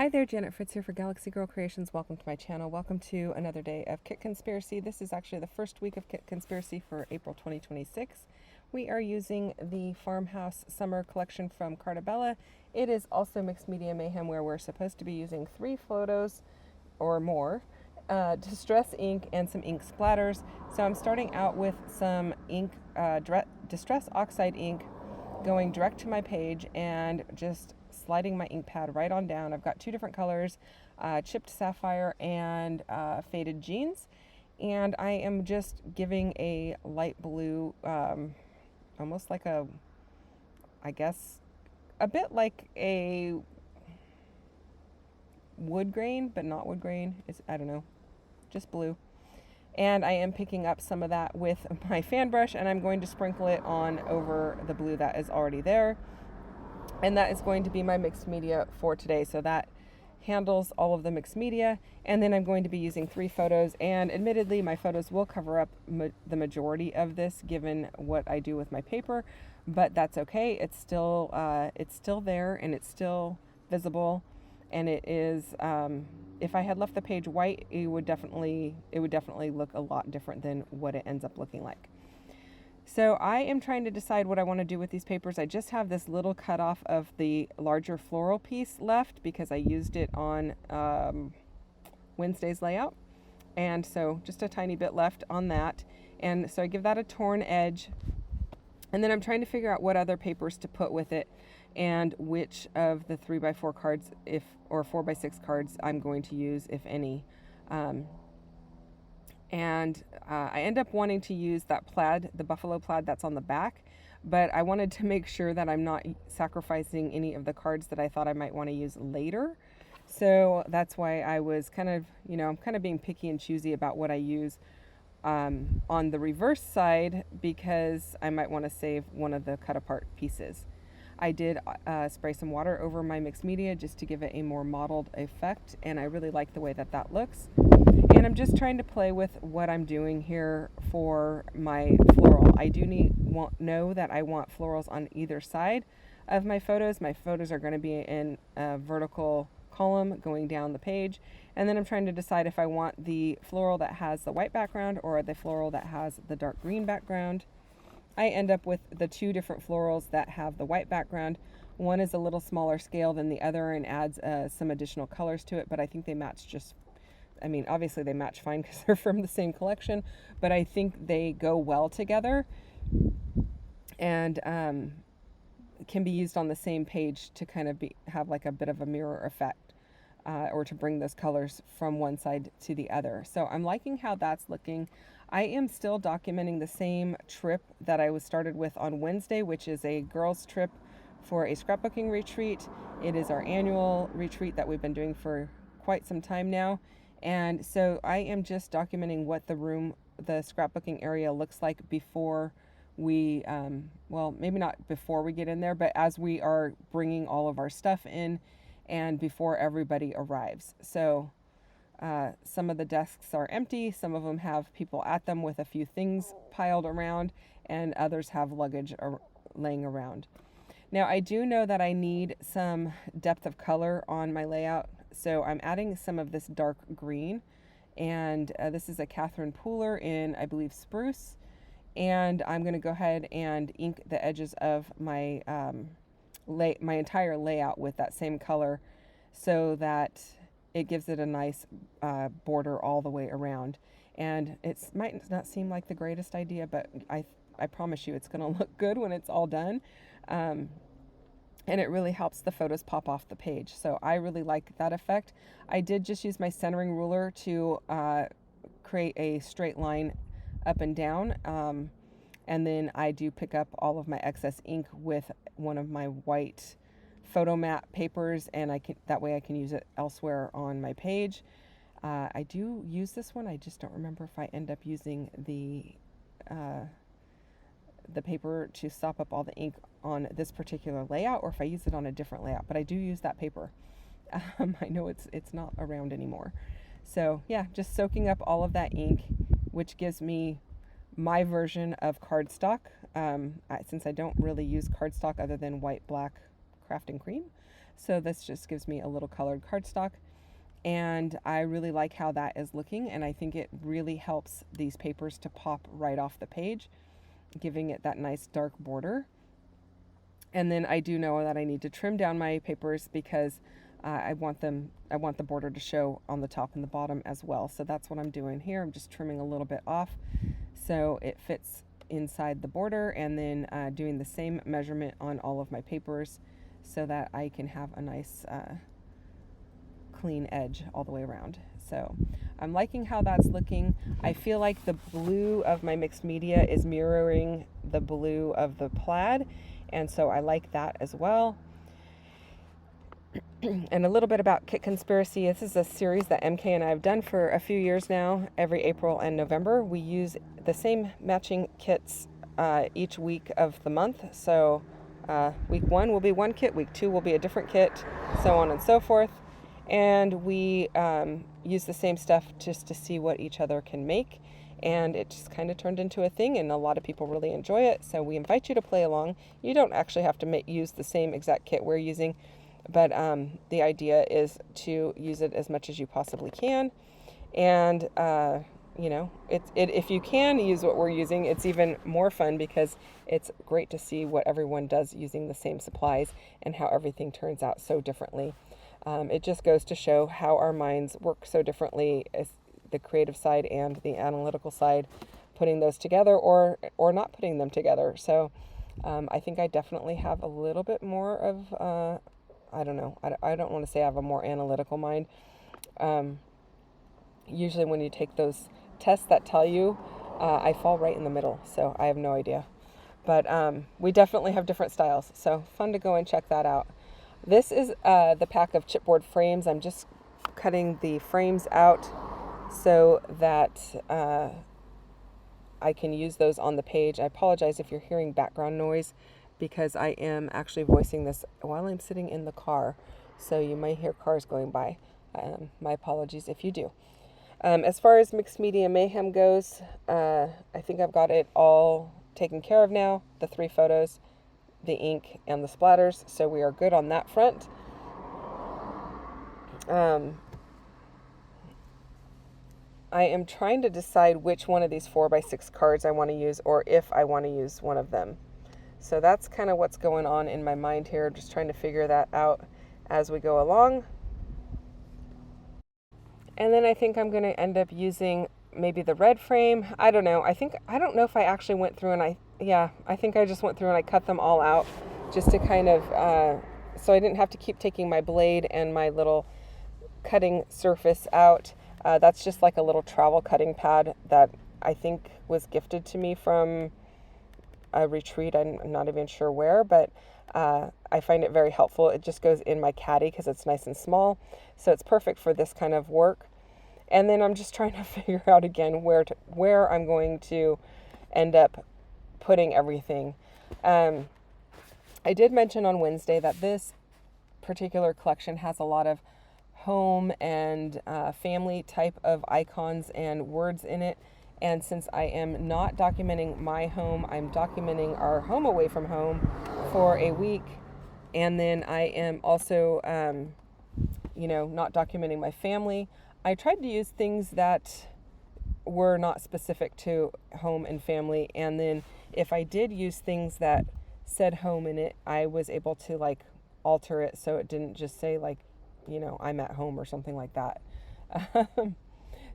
Hi there, Janet Fritz here for Galaxy Girl Creations. Welcome to my channel. Welcome to another day of Kit Conspiracy. This is actually the first week of Kit Conspiracy for April 2026. We are using the Farmhouse Summer Collection from Cartabella. It is also Mixed Media Mayhem, where we're supposed to be using 3 photos or more, distress ink, and some ink splatters. So I'm starting out with some ink, Distress Oxide ink, going direct to my page and just sliding my ink pad right on down. I've got 2 different colors, chipped sapphire and faded jeans, and I am just giving a light blue, almost like a, I guess, a bit like a wood grain, but not wood grain. I don't know, just blue. And I am picking up some of that with my fan brush, and I'm going to sprinkle it on over the blue that is already there. And that is going to be my mixed media for today. So that handles all of the mixed media. And then I'm going to be using 3 photos. And admittedly, my photos will cover up the majority of this, given what I do with my paper. But that's okay. It's still there, and it's still visible. And it is, if I had left the page white, it would definitely look a lot different than what it ends up looking like. So I am trying to decide what I want to do with these papers. I just have this little cutoff of the larger floral piece left because I used it on Wednesday's layout. And so just a tiny bit left on that. And so I give that a torn edge. And then I'm trying to figure out what other papers to put with it and which of the 3x4 cards or 4x6 cards I'm going to use, if any. I end up wanting to use that plaid, the buffalo plaid that's on the back, but I wanted to make sure that I'm not sacrificing any of the cards that I thought I might want to use later. So that's why I was kind of being picky and choosy about what I use on the reverse side, because I might want to save one of the cut apart pieces. I did spray some water over my mixed media just to give it a more mottled effect, and I really like the way that looks. And I'm just trying to play with what I'm doing here for my floral. I do know that I want florals on either side of my photos. My photos are going to be in a vertical column going down the page. And then I'm trying to decide if I want the floral that has the white background or the floral that has the dark green background. I end up with the 2 different florals that have the white background. One is a little smaller scale than the other and adds some additional colors to it, but I think they match obviously they match fine because they're from the same collection, but I think they go well together and can be used on the same page to kind of have like a bit of a mirror effect, or to bring those colors from one side to the other. So I'm liking how that's looking. I am still documenting the same trip that I was started with on Wednesday, which is a girls' trip for a scrapbooking retreat. It is our annual retreat that we've been doing for quite some time now. And so I am just documenting what the scrapbooking area looks like before we, maybe not before we get in there, but as we are bringing all of our stuff in and before everybody arrives. So some of the desks are empty. Some of them have people at them with a few things piled around, and others have luggage laying around. Now, I do know that I need some depth of color on my layout, so I'm adding some of this dark green, and this is a Catherine Pooler in, I believe, spruce, and I'm going to go ahead and ink the edges of my my entire layout with that same color, so that it gives it a nice border all the way around. And it might not seem like the greatest idea, but I promise you it's going to look good when it's all done. And it really helps the photos pop off the page. So I really like that effect. I did just use my centering ruler to create a straight line up and down. And then I do pick up all of my excess ink with one of my white photo mat papers, and that way I can use it elsewhere on my page. I do use this one. I just don't remember if I end up using the paper to sop up all the ink on this particular layout, or if I use it on a different layout, but I do use that paper. I know it's not around anymore. So yeah, just soaking up all of that ink, which gives me my version of cardstock, since I don't really use cardstock other than white, black, crafting cream. So this just gives me a little colored cardstock. And I really like how that is looking, and I think it really helps these papers to pop right off the page, giving it that nice dark border. And then I do know that I need to trim down my papers because I want the border to show on the top and the bottom as well. So that's what I'm doing here. I'm just trimming a little bit off so it fits inside the border, and then doing the same measurement on all of my papers so that I can have a nice clean edge all the way around. So I'm liking how that's looking. I feel like the blue of my mixed media is mirroring the blue of the plaid, and so I like that as well. And a little bit about Kit Conspiracy. This is a series that MK and I have done for a few years now. Every April and November we use the same matching kits each week of the month. So week 1 will be one kit, week 2 will be a different kit, so on and so forth. And we use the same stuff just to see what each other can make. And it just kind of turned into a thing, and a lot of people really enjoy it. So we invite you to play along. You don't actually have to use the same exact kit we're using, but the idea is to use it as much as you possibly can. And if you can use what we're using, it's even more fun because it's great to see what everyone does using the same supplies and how everything turns out so differently. It just goes to show how our minds work so differently, as the creative side and the analytical side, putting those together or not putting them together. So I think I definitely have a little bit more of, I don't know, I don't want to say I have a more analytical mind. Usually when you take those tests that tell you, I fall right in the middle, so I have no idea. But we definitely have different styles, so fun to go and check that out. This is the pack of chipboard frames. I'm just cutting the frames out so that I can use those on the page. I apologize if you're hearing background noise because I am actually voicing this while I'm sitting in the car, so you might hear cars going by. My apologies if you do. As far as Mixed Media Mayhem goes, I think I've got it all taken care of now. The 3 photos, the ink, and the splatters, so we are good on that front. I am trying to decide which one of these 4x6 cards I want to use, or if I want to use one of them. So that's kind of what's going on in my mind here, just trying to figure that out as we go along. And then I think I'm going to end up using maybe the red frame. I don't know. I don't know if I actually went through and I think I just went through and I cut them all out just to kind of, so I didn't have to keep taking my blade and my little cutting surface out. That's just like a little travel cutting pad that I think was gifted to me from a retreat. I'm not even sure where, but I find it very helpful. It just goes in my caddy because it's nice and small. So it's perfect for this kind of work. And then I'm just trying to figure out again where I'm going to end up putting everything. I did mention on Wednesday that this particular collection has a lot of home and family type of icons and words in it. And since I am not documenting my home, I'm documenting our home away from home for a week. And then I am also, not documenting my family. I tried to use things that were not specific to home and family. And then if I did use things that said home in it, I was able to alter it so it didn't just say I'm at home or something like that.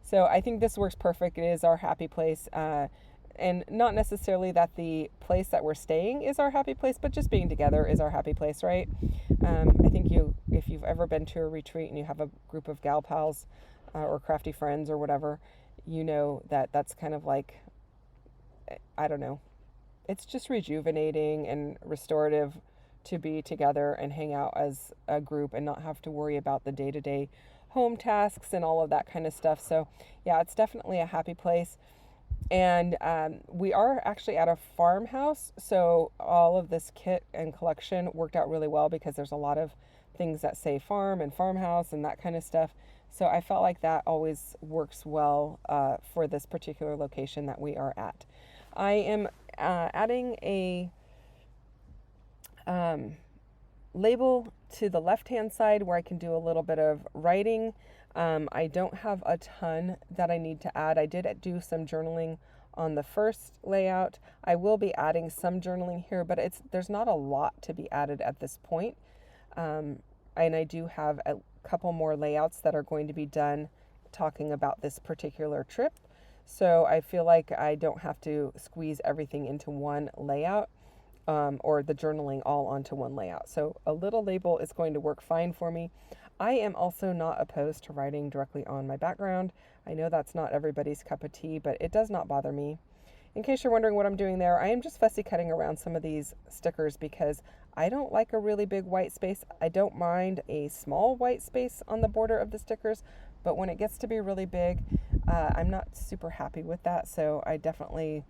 So I think this works perfect. It is our happy place. And not necessarily that the place that we're staying is our happy place, but just being together is our happy place, right? I think if you've ever been to a retreat and you have a group of gal pals or crafty friends or whatever, you know that's kind of like, I don't know, it's just rejuvenating and restorative to be together and hang out as a group and not have to worry about the day-to-day home tasks and all of that kind of stuff. So yeah, it's definitely a happy place. And we are actually at a farmhouse, so all of this kit and collection worked out really well because there's a lot of things that say farm and farmhouse and that kind of stuff. So I felt like that always works well for this particular location that we are at. I am adding a label to the left-hand side where I can do a little bit of writing. I don't have a ton that I need to add. I did do some journaling on the first layout. I will be adding some journaling here, but there's not a lot to be added at this point. And I do have a couple more layouts that are going to be done talking about this particular trip. So I feel like I don't have to squeeze everything into one layout, or the journaling all onto one layout. So a little label is going to work fine for me. I am also not opposed to writing directly on my background. I know that's not everybody's cup of tea, but it does not bother me. In case you're wondering what I'm doing there, I am just fussy cutting around some of these stickers because I don't like a really big white space. I don't mind a small white space on the border of the stickers, but when it gets to be really big, I'm not super happy with that. So I definitely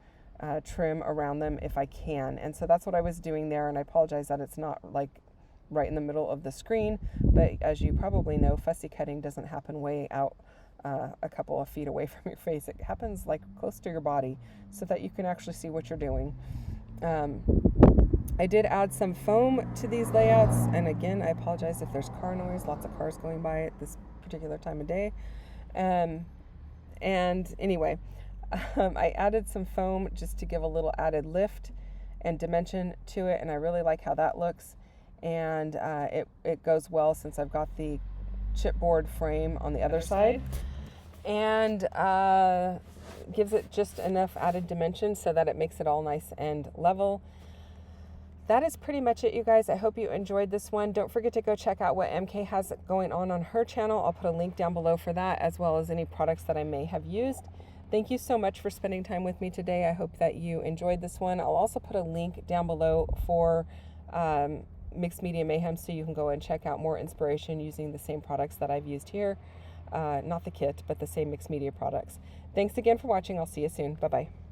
trim around them if I can. And so that's what I was doing there. And I apologize that it's not like right in the middle of the screen, but as you probably know, fussy cutting doesn't happen way out a couple of feet away from your face. It happens like close to your body so that you can actually see what you're doing. I did add some foam to these layouts, and again, I apologize if there's car noise, lots of cars going by at this particular time of day. And anyway, I added some foam just to give a little added lift and dimension to it, and I really like how that looks. And it goes well since I've got the chipboard frame on the other side, and gives it just enough added dimension so that it makes it all nice and level. That is pretty much it, you guys. I hope you enjoyed this one. Don't forget to go check out what MK has going on her channel. I'll put a link down below for that, as well as any products that I may have used. Thank you so much for spending time with me today. I hope that you enjoyed this one. I'll also put a link down below for Mixed Media Mayhem, so you can go and check out more inspiration using the same products that I've used here. Not the kit, but the same mixed media products. Thanks again for watching. I'll see you soon. Bye-bye.